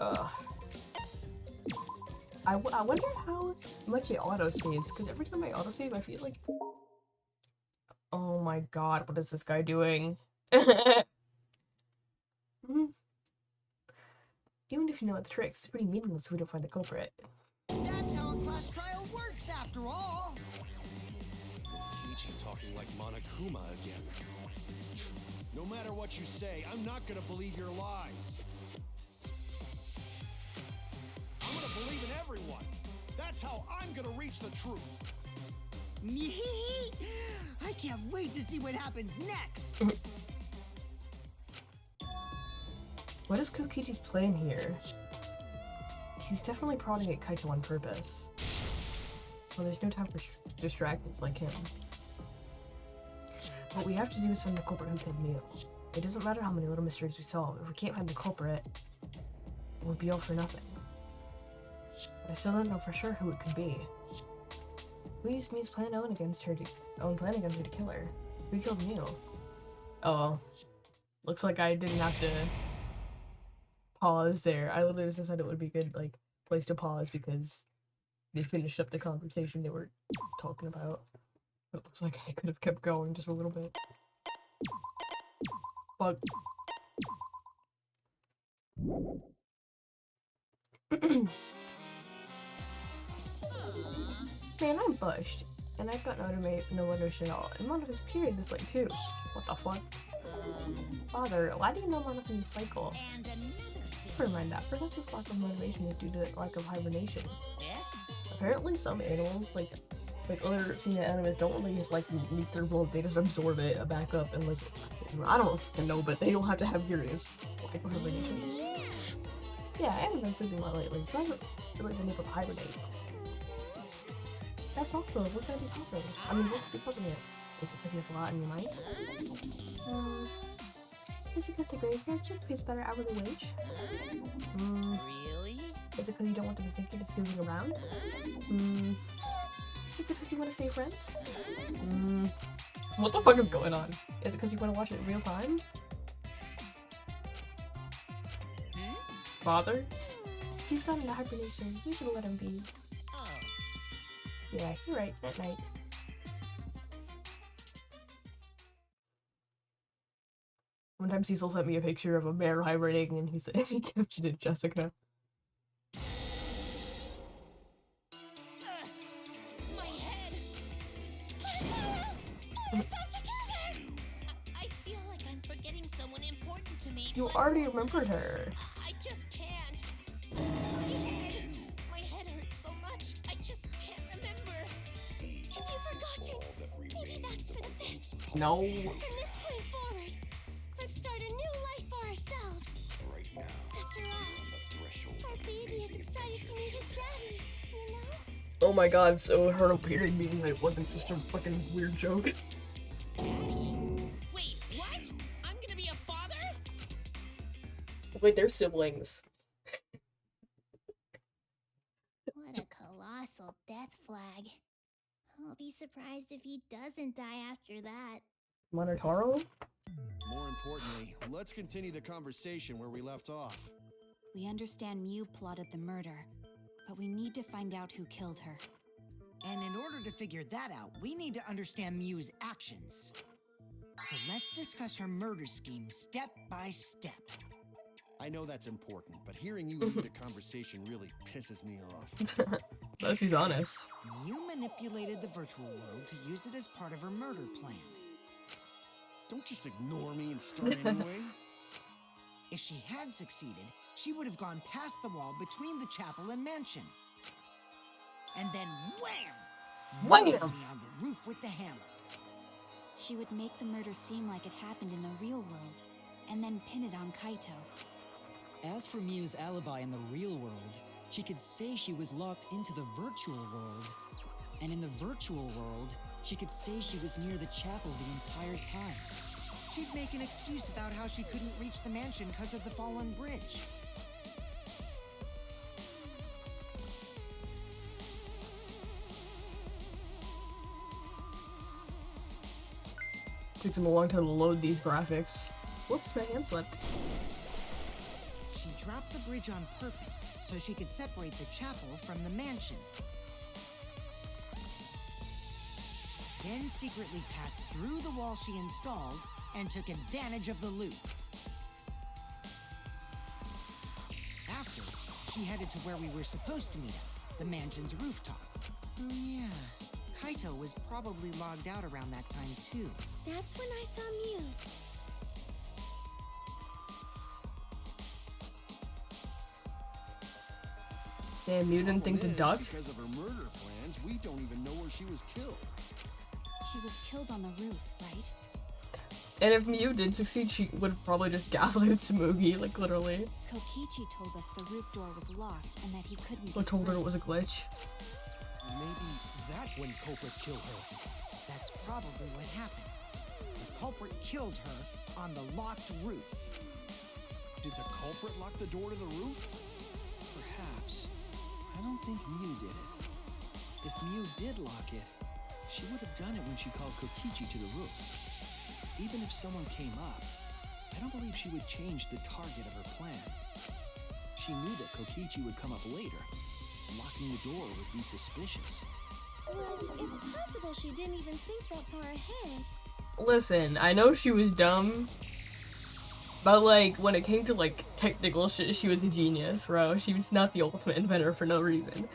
Ugh. I wonder how much it auto-saves, because every time I auto-save, I feel like... Oh my god, what is this guy doing? Even if you know the tricks, it's pretty meaningless if we don't find the culprit. That's how a class trial works, after all. Kiichi talking like Monokuma again. No matter what you say, I'm not gonna believe your lies. I'm gonna believe in everyone. That's how I'm gonna reach the truth. I can't wait to see what happens next. What is Kokichi's plan here? He's definitely prodding at Kaito on purpose. Well, there's no time for distractions like him. What we have to do is find the culprit who killed Mew. It doesn't matter how many little mysteries we solve, if we can't find the culprit, it would be all for nothing. But I still don't know for sure who it could be. We used Mew's plan against her to kill her. We killed Mew. Oh. Looks like I didn't have to pause there. I literally just said it would be a good, like, place to pause because they finished up the conversation they were talking about. But it looks like I could have kept going just a little bit. Bug. Man, I'm bushed. And I've got no motivation at all. And Monokama's period is like too. What the fuck? Father, why do you know Monokama's cycle? Never mind that. Perhaps this lack of motivation is due to lack of hibernation. Apparently some animals, like other female animals, don't really just like meet their world, they just absorb it, back up, and like, I don't fucking know, but they don't have to have periods. Like hibernation. Yeah, I haven't been sleeping well lately, so I haven't really been able to hibernate. That's awful. What could I be causing? I mean, what could be causing it? Is it because you have a lot in your mind? Is it because the graveyard shift pays better hourly wage? Really? Is it because you don't want them to think you're just goofing around? Is it because you want to stay friends? What the fuck is going on? Is it because you want to watch it in real time? Father? He's gone into hibernation. You should let him be. Yeah, you're right. At night. One time Cecil sent me a picture of a bear hibernating and he said he captured it Jessica. My head! I feel like I'm forgetting someone important to me. You already remembered her. I just can't. My head hurts so much. I just can't remember. If you've forgotten, maybe that's for the best. No. From this point forward, let's start a new life for ourselves. Right now, After all, our baby is excited to meet his daddy, you know? Oh my god, so her appearing being like wasn't just a fucking weird joke. Wait, what? I'm gonna be a father? Wait, they're siblings. What a colossal death flag. I'll be surprised if he doesn't die after that. Monotaro? more importantly, let's continue the conversation where we left off. We understand Mew plotted the murder, but we need to find out who killed her. And in order to figure that out, we need to understand Mew's actions. So let's discuss her murder scheme step by step. I know that's important, but hearing you lead the conversation really pisses me off. Unless he's honest. Mew manipulated the virtual world to use it as part of her murder plan. Don't just ignore me and start anyway. If she had succeeded, she would have gone past the wall between the chapel and mansion. And then wham! Wham! Murdered me on the roof with the hammer. She would make the murder seem like it happened in the real world, and then pin it on Kaito. As for Mew's alibi in the real world, she could say she was locked into the virtual world. And in the virtual world, she could say she was near the chapel the entire time. She'd make an excuse about how she couldn't reach the mansion because of the fallen bridge. Took them a long time to load these graphics. Whoops, my hand slipped. she dropped the bridge on purpose so she could separate the chapel from the mansion. Then secretly passed through the wall she installed and took advantage of the loop. After, she headed to where we were supposed to meet up, the mansion's rooftop. Oh yeah, Kaito was probably logged out around that time too. That's when I saw Mew. Damn, you didn't think to Problem duck? is, because of her murder plans, we don't even know where she was killed. She was killed on the roof, right? And if Mew did succeed, she would probably just gaslight Tsumugi, like literally. Kokichi told us the roof door was locked and that he couldn't Or get told her through. it was a glitch. Maybe that's when culprit killed her. That's probably what happened. The culprit killed her on the locked roof. Did the culprit lock the door to the roof? Perhaps. I don't think Mew did it. If Mew did lock it, she would have done it when she called Kokichi to the roof. Even if someone came up, I don't believe she would change the target of her plan. She knew that Kokichi would come up later. Locking the door would be suspicious. Well, it's possible she didn't even think that far ahead. Listen, I know she was dumb, but like when it came to like technical shit, she was a genius, bro. She was not the ultimate inventor for no reason.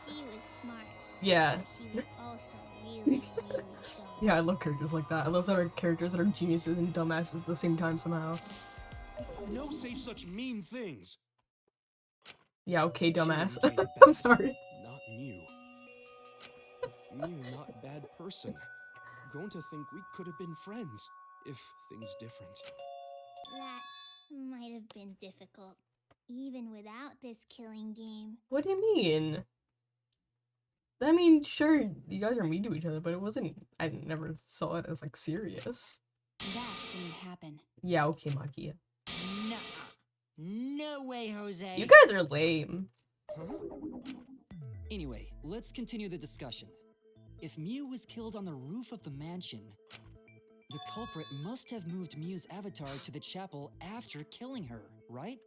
She was smart. Yeah. She was also really, really dumb. Yeah, I love characters like that. I love that there are characters that are geniuses and dumbasses at the same time somehow. No say such mean things. Yeah, okay, dumbass. She was I'm sorry. Not Mew. Mew, not bad person. Going to think we could have been friends if things different. That might have been difficult, even without this killing game. What do you mean? I mean, sure, you guys are mean to each other, but it wasn't. I never saw it as like serious. That didn't happen. Yeah, okay, Makia. Nuh-uh. No way, Jose. You guys are lame. Anyway, let's continue the discussion. If Mew was killed on the roof of the mansion, the culprit must have moved Mew's avatar to the chapel after killing her, right?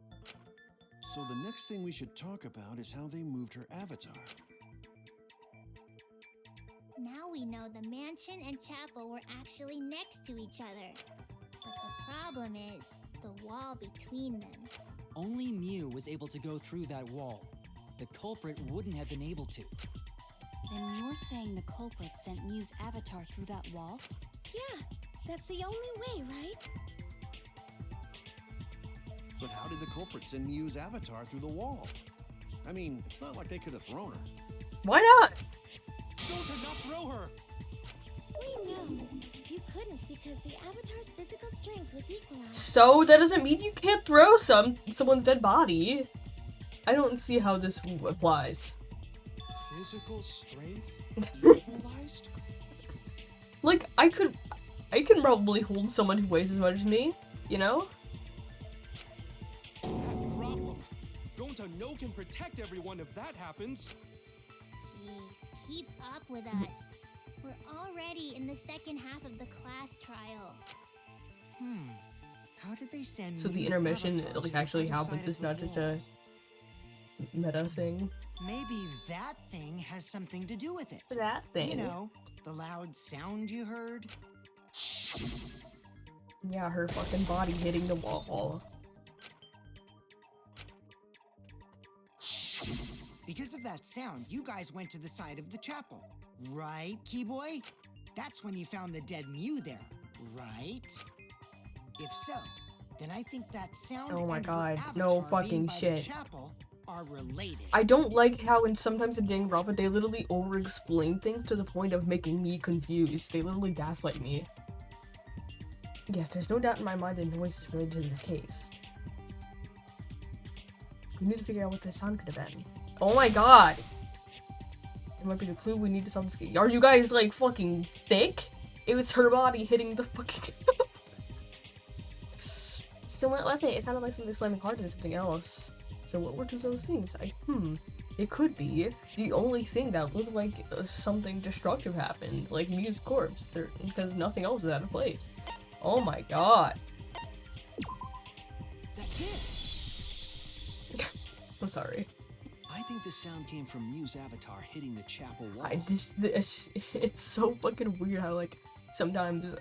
So the next thing we should talk about is how they moved her avatar. Now we know the mansion and chapel were actually next to each other. But the problem is the wall between them. Only Mew was able to go through that wall. The culprit wouldn't have been able to. Then you're saying the culprit sent Mew's avatar through that wall? Yeah, that's the only way, right? But how did the culprit send Mew's avatar through the wall? I mean, it's not like they could have thrown her. Why not? Don't not throw her! We know. You couldn't because the avatar's physical strength was equalized. So that doesn't mean you can't throw someone's dead body. I don't see how this applies. Physical strength equalized? Like I can probably hold someone who weighs as much as me, you know? That problem. Gonta no can protect everyone if that happens. Jeez, keep up with us. We're already in the second half of the class trial. How did they send So the Mew's intermission avatar like to the actually other happens. side It's of the not just wall? a meta thing. Maybe that thing has something to do with it. That thing. You know, the loud sound you heard. Yeah, her fucking body hitting the wall. Because of that sound, you guys went to the side of the chapel. Right, Keyboy? That's when you found the dead Mew there, right? If so, then I think that sound Oh my and her God, no avatar being fucking by the shit. chapel are related. I don't like how sometimes in Danganronpa they literally over-explain things to the point of making me confused. They literally gaslight me. Yes, there's no doubt in my mind that noise is related in this case. We need to figure out what the sound could have been. Oh my God! It might be the clue we need to solve this case. Are you guys like fucking thick? It was her body hitting the fucking... So what was it? It sounded like something slamming hard into something else. So what were those things? It could be the only thing that looked like something destructive happened, like Mew's corpse, because nothing else was out of place. Oh my God. That's it. I'm sorry. I think the sound came from Mew's avatar hitting the chapel wall. It's so fucking weird how like sometimes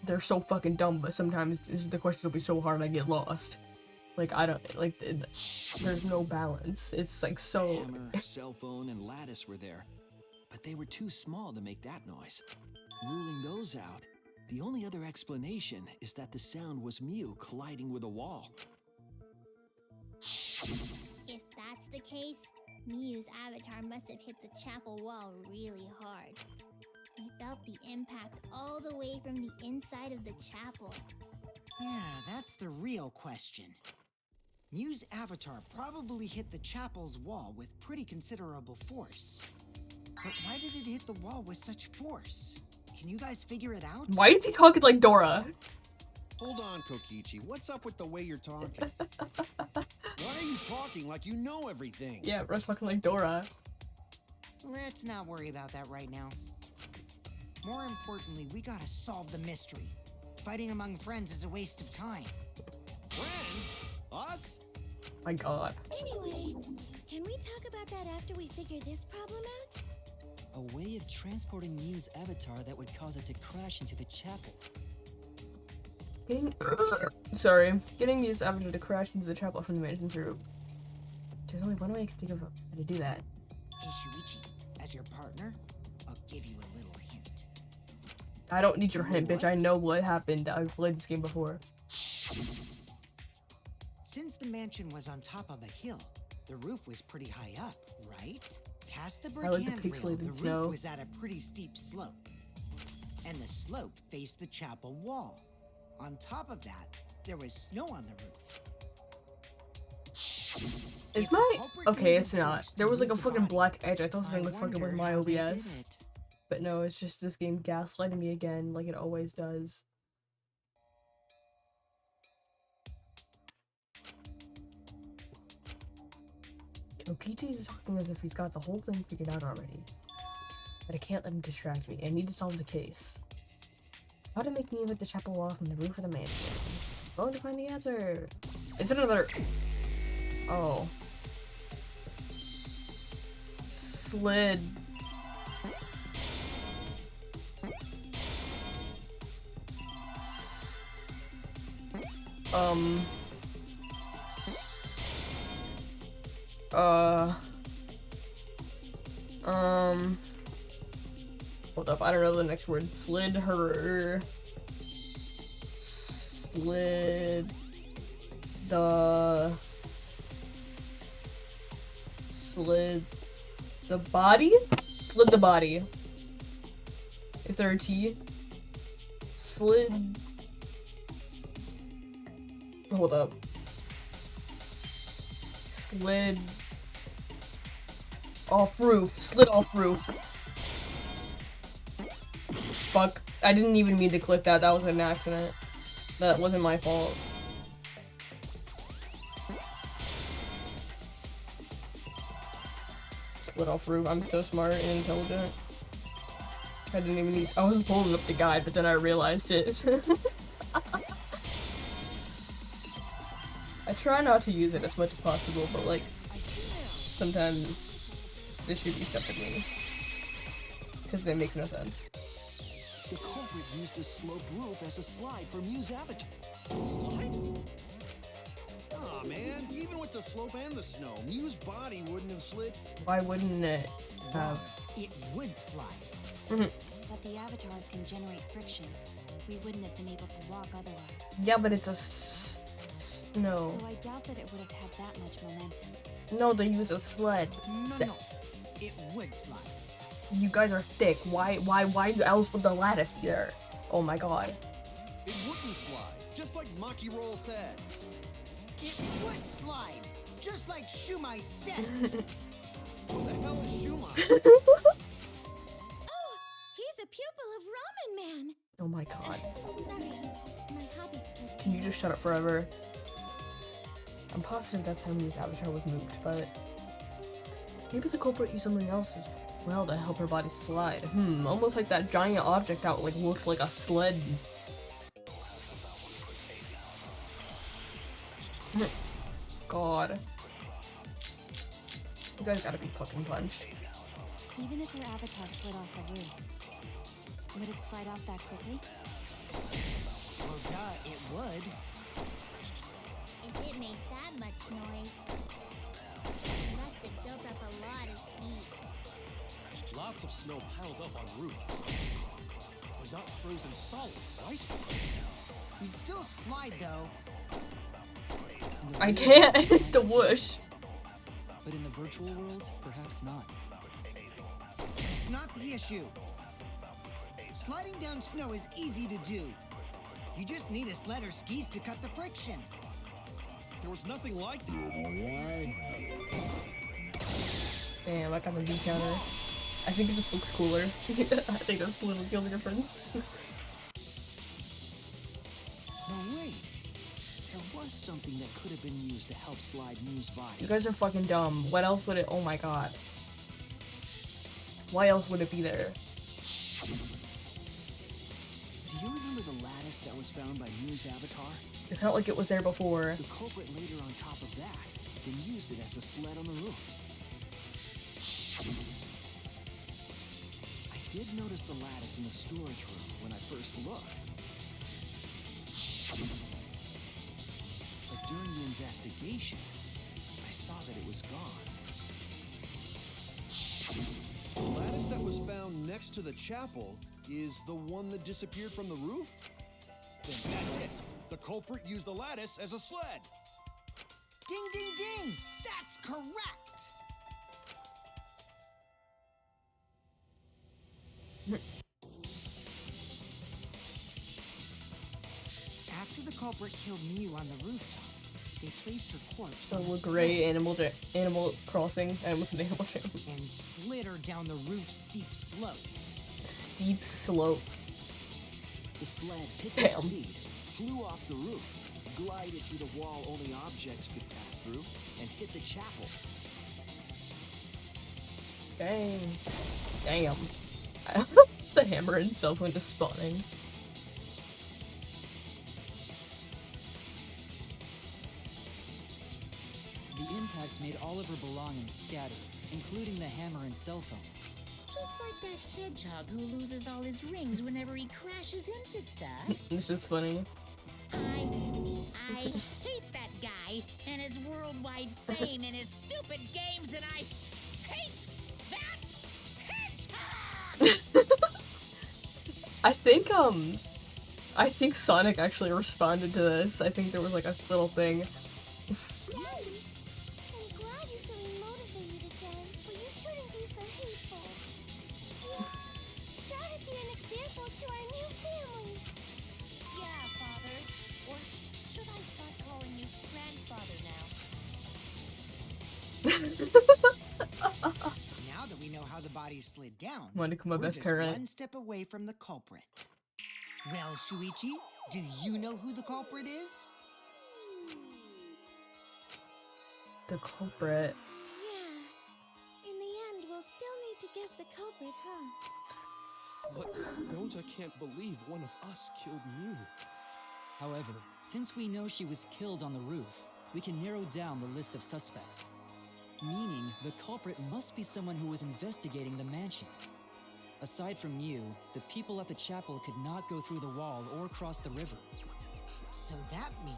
they're so fucking dumb, but sometimes the questions will be so hard I get lost. Like I don't like there's no balance. It's like so. Hammer, cell phone, and lattice were there, but they were too small to make that noise. Ruling those out, the only other explanation is that the sound was Mew colliding with a wall. If that's the case, Mew's avatar must have hit the chapel wall really hard. We felt the impact all the way from the inside of the chapel. Yeah, that's the real question. Mew's avatar probably hit the chapel's wall with pretty considerable force. But why did it hit the wall with such force? Can you guys figure it out? Why is he talking like Dora? Hold on, Kokichi. What's up with the way you're talking? Why are you talking like you know everything? Yeah, bro's talking like Dora. Let's not worry about that right now. More importantly, we gotta solve the mystery. Fighting among friends is a waste of time. Friends? Us? My god. Anyway, can we talk about that after we figure this problem out? A way of transporting Mew's avatar that would cause it to crash into the chapel. Getting Mew's avatar to crash into the chapel from the mansion's roof. There's only one way I can think of how to do that. Hey Shuichi, as your partner, I'll give you a little hint. I don't need your hint, bitch. I know what happened. I've played this game before. Since the mansion was on top of a hill, the roof was pretty high up, right? Past the brick I like the handrail, pixelated the roof snow. was at a pretty steep slope. And the slope faced the chapel wall. On top of that, there was snow on the roof. Is If the my... culprit Okay, made it's the not. force to There was like a move the fucking body, black edge. I thought something I was fucking with wonder my how they did OBS. it. But no, it's just this game gaslighting me again, like it always does. Kokichi's talking as if he's got the whole thing figured out already. But I can't let him distract me. I need to solve the case. How to make me hit the chapel wall from the roof of the mansion. Going to find the answer. Is it another... Oh. Slid. Hold up, I don't know the next word. Slid her. Slid. The. Slid. The body? Slid the body. Is there a T? Slid. Hold up. Slid off roof. Slid off roof. Fuck. I didn't even mean to click that. That was an accident. That wasn't my fault. Slid off roof. I'm so smart and intelligent. I didn't even need. I was pulling up the guide, but then I realized it. I try not to use it as much as possible, but like, sometimes there should be stuff at me. Because it makes no sense. The culprit used the sloped roof as a slide for Mew's avatar. Slide? Aw, man. Even with the slope and the snow, Mew's body wouldn't have slid. Why wouldn't it have... It would slide. But the avatars can generate friction. We wouldn't have been able to walk otherwise. Yeah, but it's a no. So I doubt that it would have had that much momentum. No, they use a sled. No. It would slide. You guys are thick. Why else would the lattice be there? Oh my god. It wouldn't slide, just like Maki Roll said. It would slide, just like Shumai said. Who the hell is Shumai? Oh, he's a pupil of Ramen Man. Oh my god. Sorry, my hobby slipped. Can you just shut up forever? I'm positive that's how Mew's avatar was moved, but... Maybe the culprit used something else as well to help her body slide. Almost like that giant object that like looks like a sled. God. You guys gotta be fucking punched. Even if her avatar slid off the roof, would it slide off that quickly? Well, duh, it would. If it made that much noise, it must have built up a lot of speed. Lots of snow piled up on roof. But not frozen solid, right? You'd still slide, though. In the I real can't world, edit it the might be whoosh. different. But in the virtual world, perhaps not. It's not the issue. Sliding down snow is easy to do. You just need a sled or skis to cut the friction. There was nothing like that. Damn, I got the V counter. I think it just looks cooler. I think that's the little the difference. No, wait. There was something that could have been used to help slide Mew's body. You guys are fucking dumb. What else would it? Oh my god. Why else would it be there? Do you remember the lattice that was found by Mew's avatar? It's not like it was there before. The culprit later on top of that, then used it as a sled on the roof. I did notice the lattice in the storage room when I first looked. But during the investigation, I saw that it was gone. The lattice that was found next to the chapel is the one that disappeared from the roof? Then that's it. The culprit used the lattice as a sled. Ding, ding, ding! That's correct! After the culprit killed Mew on the rooftop, they placed her corpse So on a we're sled great Animal Crossing. I almost said Animal Jam. and slid her down the roof's steep slope. Steep slope. The sled picked Damn. up speed, flew off the roof, glided through the wall only objects could pass through, and hit the chapel. Dang. Damn. The hammer itself went to spawning. The impact made all of her belongings scattered, including the hammer and cell phone. Just like that hedgehog who loses all his rings whenever he crashes into stuff. It's just funny. I hate that guy and his worldwide fame and his stupid games, and I hate that hedgehog! I think Sonic actually responded to this. I think there was like a little thing. Daddy, I'm glad you're feeling motivated again, but you shouldn't be so hateful. Gotta be an example to our new family. Yeah, Father. Or should I start calling you grandfather now? Now that we know how the body slid down, Monica, my we're best just parent. one step away from the culprit. Well, Shuichi, do you know who the culprit is? The culprit. Yeah. In the end, we'll still need to guess the culprit, huh? But Gonta can't believe one of us killed Mew. However, since we know she was killed on the roof, we can narrow down the list of suspects. Meaning, the culprit must be someone who was investigating the mansion. Aside from Mew, the people at the chapel could not go through the wall or cross the river. So that means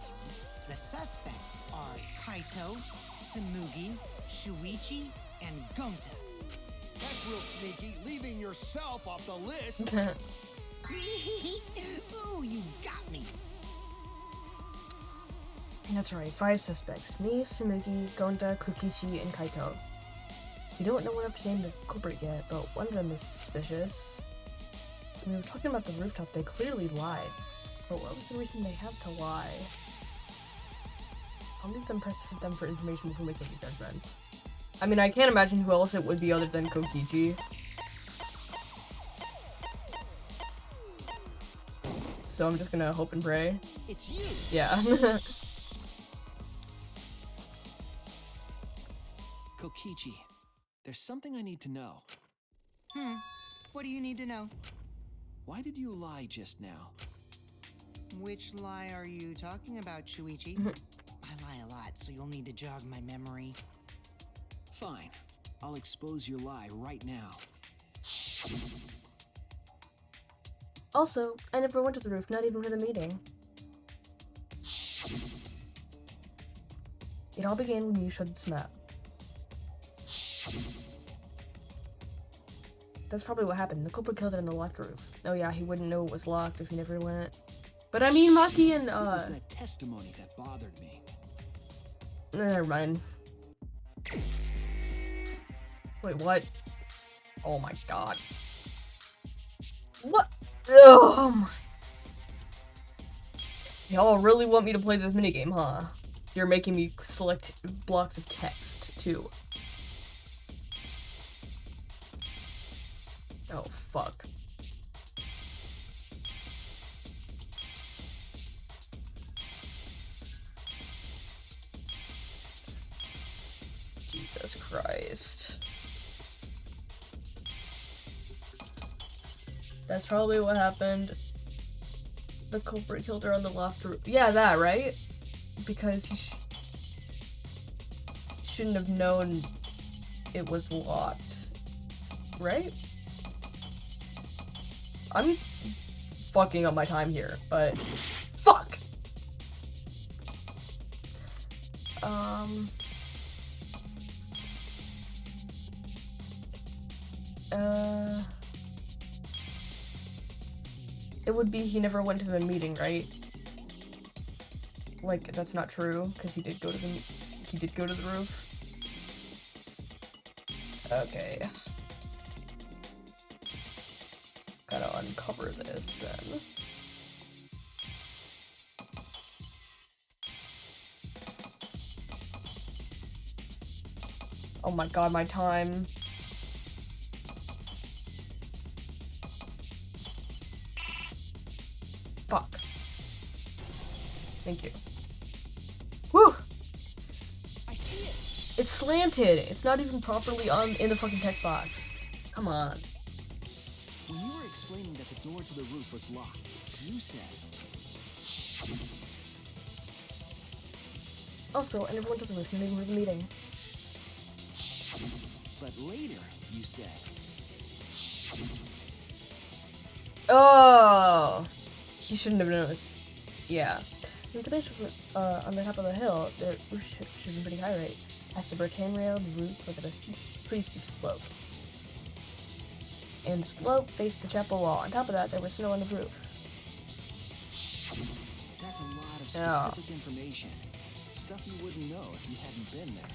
the suspects are Kaito, Samugi, Shuichi, and Gonta. That's real sneaky, leaving yourself off the list. Ooh, you got me. That's right, 5 suspects. Me, Samugi, Gonta, Kokichi, and Kaito. We don't know enough to name the culprit yet, but one of them is suspicious. When we were talking about the rooftop, they clearly lied. But what was the reason they had to lie? I'll need to press them for information before making any judgments. I mean, I can't imagine who else it would be other than Kokichi. So I'm just gonna hope and pray. It's you. Yeah. Kokichi, there's something I need to know. What do you need to know? Why did you lie just now? Which lie are you talking about, Shuichi? I lie a lot, so you'll need to jog my memory. Fine. I'll expose your lie right now. Also, I never went to the roof, not even for the meeting. It all began when you showed this map. That's probably what happened. The culprit killed it on the locked roof. Oh yeah, he wouldn't know it was locked if he never went. But I mean, Maki and It was that testimony that bothered me. never mind. Wait, what? Oh my god. What? Oh my. Y'all really want me to play this minigame, huh? You're making me select blocks of text, too. Oh, fuck. Jesus Christ. That's probably what happened. The culprit killed her on the loft roof. Yeah, that, right? Because he shouldn't have known it was locked. Right? I'm fucking up my time here, but fuck! It would be he never went to the meeting, right? Like, that's not true, because he did go to the roof. Okay. Gotta uncover this, then. Oh my god, my time. Fuck. Thank you. Woo! I see it. It's slanted. It's not even properly in the fucking text box. Come on. When you were explaining that the door to the roof was locked, you said... Also, I never went to the roof, not even for the meeting. But later, you said... Oh! He shouldn't have noticed. Yeah. Since the base was on the top of the hill, the roof should have been pretty high, right? Past the brick handrail, the roof was at a pretty steep slope. And the slope faced the chapel wall. On top of that, there was snow on the roof. That's a lot of Yeah. specific information. Stuff you wouldn't know if you hadn't been there.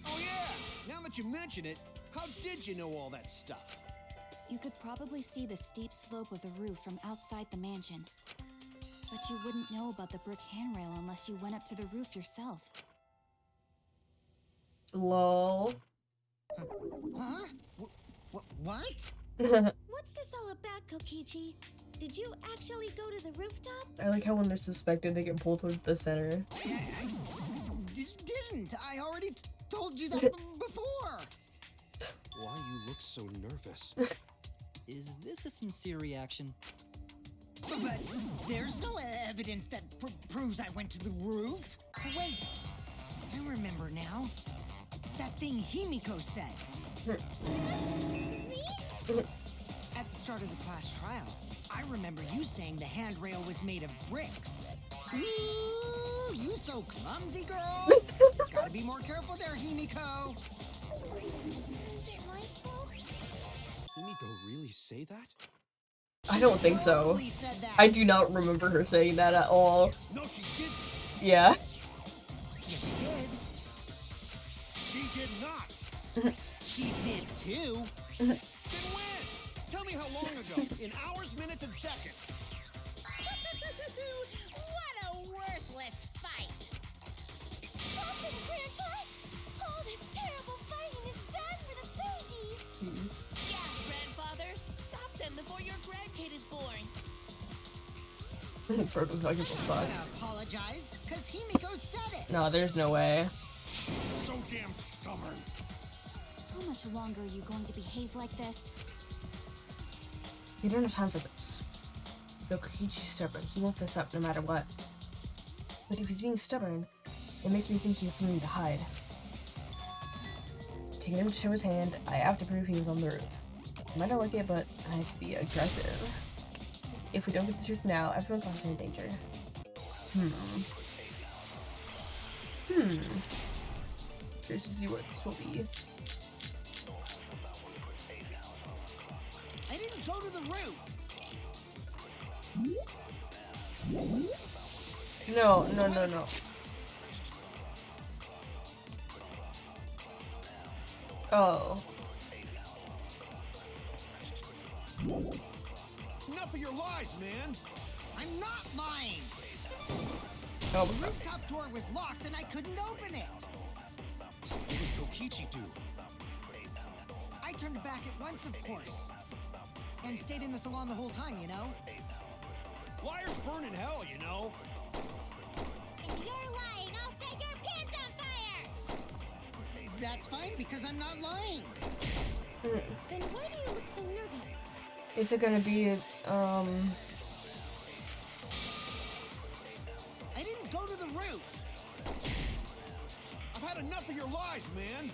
Oh yeah! Now that you mention it, how did you know all that stuff? You could probably see the steep slope of the roof from outside the mansion. But you wouldn't know about the brick handrail unless you went up to the roof yourself. Lol. Huh? What? What's this all about, Kokichi? Did you actually go to the rooftop? I like how when they're suspected, they get pulled towards the center. I didn't. I already told you that before. Why you look so nervous? Is this a sincere reaction? But there's no evidence that proves I went to the roof. Wait, I remember now. That thing Himiko said. At the start of the class trial, I remember you saying the handrail was made of bricks. Ooh, you so clumsy, girl. Gotta be more careful there, Himiko. Is it my fault? Himiko really say that? I don't think so. Totally said that. I do not remember her saying that at all. No, she didn't. Yeah. Yes, she did. She did not. She did too. Then when? Tell me how long ago. In hours, minutes, and seconds. What a worthless fight! Stop it, Grandpa! All this terrible fighting is bad for the baby! Jeez. Yeah, grandfather. Stop them before your grandkid is born. Purple's not gonna I fuck. gotta apologize, cause Himiko said it. No, there's no way. So damn stubborn. How much longer are you going to behave like this? You don't have time for this. But Kokichi's stubborn. He won't fess up no matter what. But if he's being stubborn, it makes me think he has something to hide. taking him to show his hand. I have to prove he was on the roof. I might not like it, but I have to be aggressive. If we don't get the truth now, everyone's actually in danger. Curious to see what this will be. I didn't go to the roof. No, no, no, no. Oh. Enough of your lies, man. I'm not lying. Oh. The rooftop door was locked and I couldn't open it. So what did Kokichi do? I turned back at once, of course. And stayed in the salon the whole time, you know? Liars burn in hell, you know. If you're lying, I'll set your pants on fire! That's fine because I'm not lying. Then why do you look so nervous? Is it gonna be, I didn't go to the roof. I've had enough of your lies, man.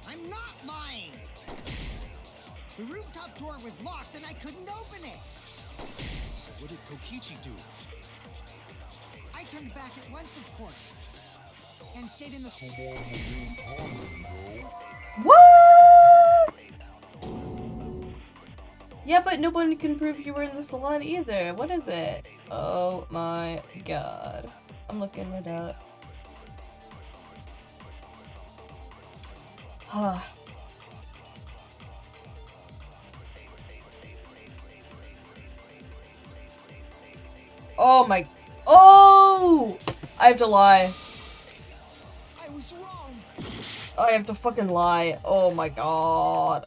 I'm not lying. The rooftop door was locked and I couldn't open it. So what did Kokichi do? I turned back at once, of course. And stayed in the... what? Yeah, but nobody can prove you were in the salon either. What is it? Oh my god. I'm looking it up. Oh my... Oh! I have to lie. I was wrong. I have to fucking lie. Oh my god.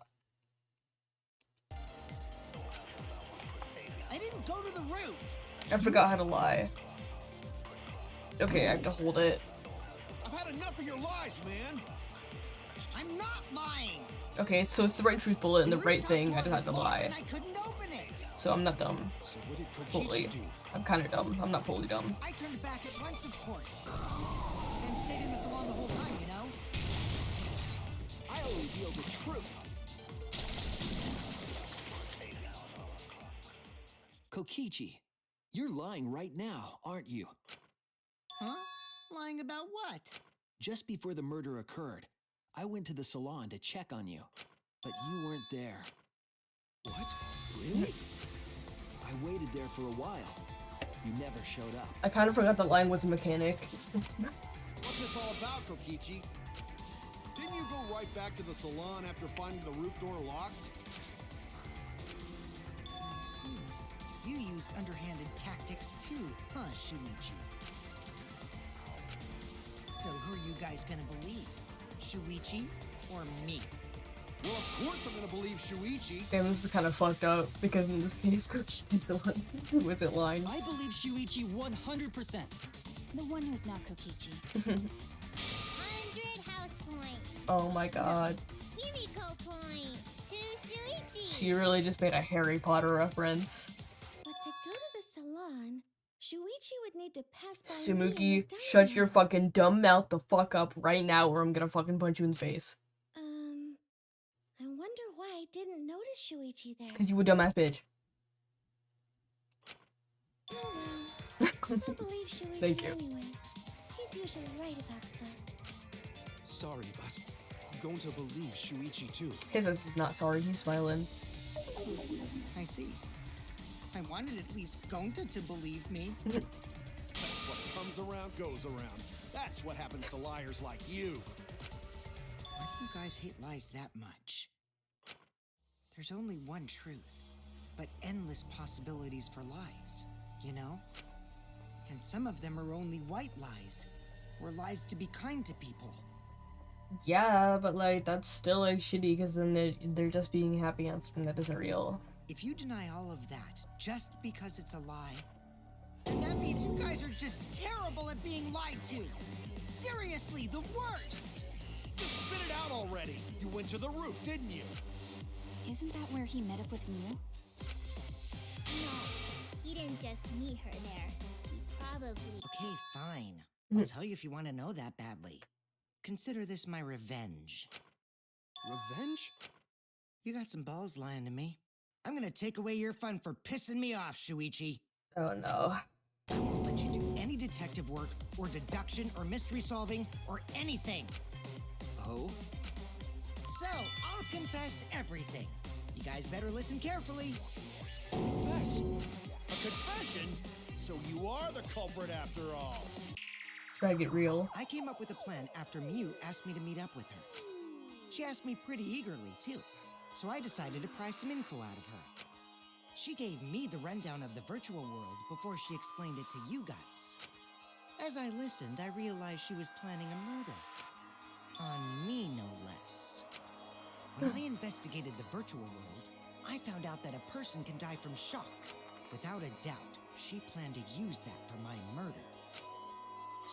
I didn't go to the roof. I forgot how to lie. Okay, I have to hold it. I've had enough of your lies, man. I'm not lying. Okay, so it's the right truth bullet and the right thing. I just had to lie. And I couldn't open it. So I'm not dumb. So what did Kokichi Fully. do? I'm kind of dumb. I'm not fully dumb. I turned back at once, of course. And stayed in the salon the whole time, you know? I'll reveal the truth. Kokichi, you're lying right now, aren't you? Huh? Lying about what? Just before the murder occurred, I went to the salon to check on you, but you weren't there. What? Really? I waited there for a while. You never showed up. I kind of forgot that line was a mechanic. What's this all about, Kokichi? Didn't you go right back to the salon after finding the roof door locked? I see. You use underhanded tactics too, huh, Shuichi? So who are you guys gonna believe? Shuichi or me? Well, of course I'm gonna believe Shuichi. Damn, this is kind of fucked up because in this case, Kokichi's the one who wasn't lying. I believe Shuichi 100%. The one who's not Kokichi. 100 house points. Oh my god. Yumiko points to Shuichi. She really just made a Harry Potter reference. But to go to the salon, Shuichi would need to pass by me Sumugi, in the shut dining your room. fucking dumb mouth the fuck up right now or I'm gonna fucking punch you in the face. I wonder why I didn't notice Shuichi there. Cause you a dumbass bitch. Oh well. I'll believe Shuichi Thank you. anyway. He's usually right about stuff. Sorry, but I'm going to believe Shuichi too. He says he's not sorry, he's smiling. I see. I wanted at least Gonta to believe me. What comes around goes around. That's what happens to liars like you. Why do you guys hate lies that much? There's only one truth, but endless possibilities for lies, you know? And some of them are only white lies, or lies to be kind to people. Yeah, but like that's still like shitty because then they're just being happy on something that isn't real. If you deny all of that just because it's a lie, then that means you guys are just terrible at being lied to. Seriously, the worst! Just spit it out already. You went to the roof, didn't you? Isn't that where he met up with Mew? No, he didn't just meet her there. He probably... Okay, fine. I'll tell you if you want to know that badly. Consider this my revenge. Revenge? You got some balls lying to me. I'm gonna take away your fun for pissing me off, Shuichi. Oh no. I won't let you do any detective work, or deduction, or mystery solving, or anything. Oh? So, I'll confess everything. You guys better listen carefully. Confess? A confession? So you are the culprit after all. Try to get real. I came up with a plan after Mew asked me to meet up with her. She asked me pretty eagerly, too, so I decided to pry some info out of her. She gave me the rundown of the virtual world before she explained it to you guys. As I listened, I realized she was planning a murder. On me, no less. When I investigated the virtual world, I found out that a person can die from shock. Without a doubt, she planned to use that for my murder.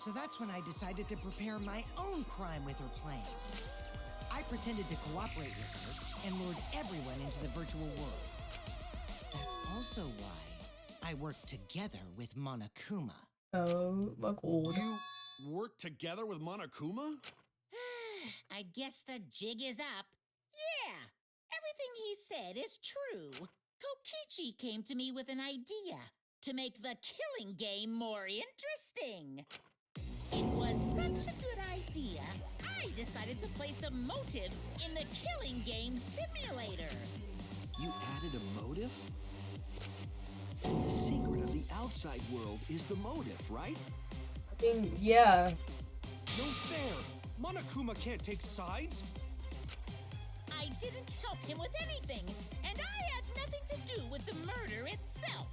So that's when I decided to prepare my own crime with her plan. I pretended to cooperate with her and lured everyone into the virtual world. That's also why I worked together with Monokuma. Oh my god. You worked together with Monokuma? I guess the jig is up. Yeah, everything he said is true. Kokichi came to me with an idea to make the killing game more interesting. It was such a good idea, I decided to place a motive in the killing game simulator. You added a motive? And the secret of the outside world is the motive, right? I mean, yeah. No fair! Monokuma can't take sides! I didn't help him with anything, and I had nothing to do with the murder itself.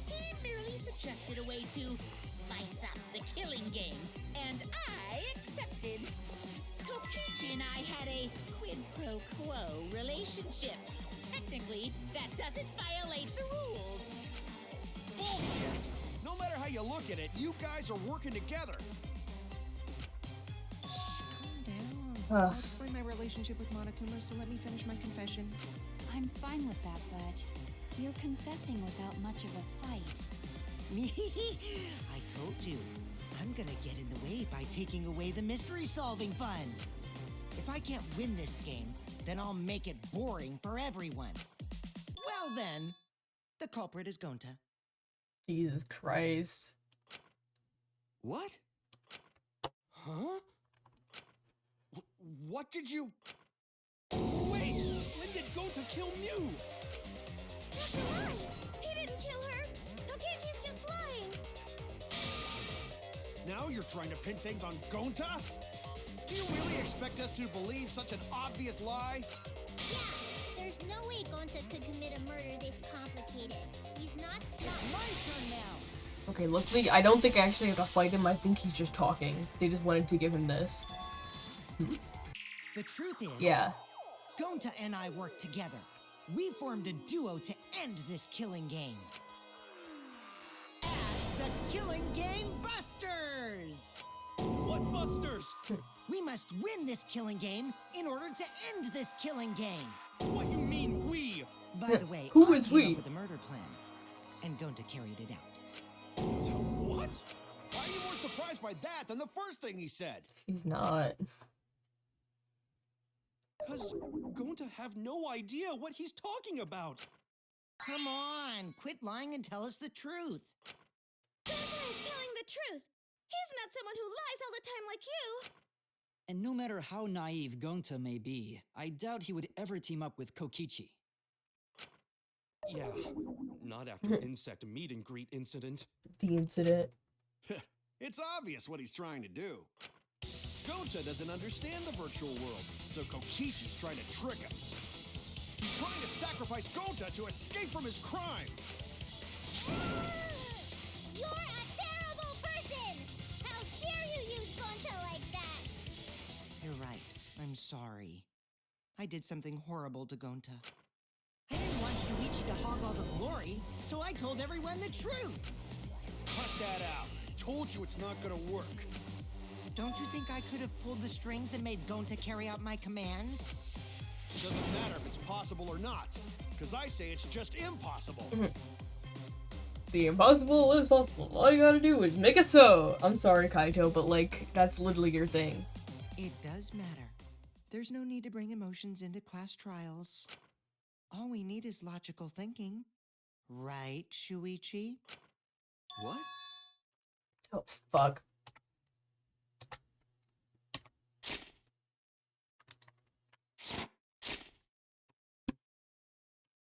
He merely suggested a way to spice up the killing game, and I accepted. Kokichi and I had a quid pro quo relationship. Technically, that doesn't violate the rules. Bullshit! No matter how you look at it, you guys are working together. Calm down. Ugh. I'll explain my relationship with Monokuma, so let me finish my confession. I'm fine with that, but you're confessing without much of a fight. I told you, I'm gonna get in the way by taking away the mystery-solving fun. If I can't win this game, then I'll make it boring for everyone. Well then, the culprit is Gonta. Jesus Christ. What? Huh? What did you... Wait! When did Gonta kill Mew? That's a lie! He didn't kill her! Kokichi's just lying! Now you're trying to pin things on Gonta? Do you really expect us to believe such an obvious lie? Yeah, there's no way Gonta could commit a murder this complicated. He's not smart. My turn now. Okay, luckily, I don't think I actually have to fight him. I think he's just talking. They just wanted to give him this. The truth is, Yeah. Gonta and I worked together. We formed a duo to end this killing game. As the Killing Game Busters! What busters? We must win this killing game in order to end this killing game. What you mean, we? By the way, Who I is came we? up with a murder plan, and Gonta carried it out. What? Why are you more surprised by that than the first thing he said? He's not. Does Gonta have no idea what he's talking about? Come on, quit lying and tell us the truth. Gonta is telling the truth! He's not someone who lies all the time like you! And no matter how naive Gonta may be, I doubt he would ever team up with Kokichi. Yeah, not after insect meet and greet incident. The incident. It's obvious what he's trying to do. Gonta doesn't understand the virtual world, so Kokichi's trying to trick him. He's trying to sacrifice Gonta to escape from his crime. You're a terrible person! How dare you use Gonta like that? You're right. I'm sorry. I did something horrible to Gonta. I didn't want Shuichi to hog all the glory, so I told everyone the truth. Cut that out. I told you it's not gonna work. Don't you think I could have pulled the strings and made Gonta carry out my commands? It doesn't matter if it's possible or not, because I say it's just impossible. The impossible is possible. All you gotta do is make it so. I'm sorry, Kaito, but like, that's literally your thing. It does matter. There's no need to bring emotions into class trials. All we need is logical thinking. Right, Shuichi? What? Oh, fuck.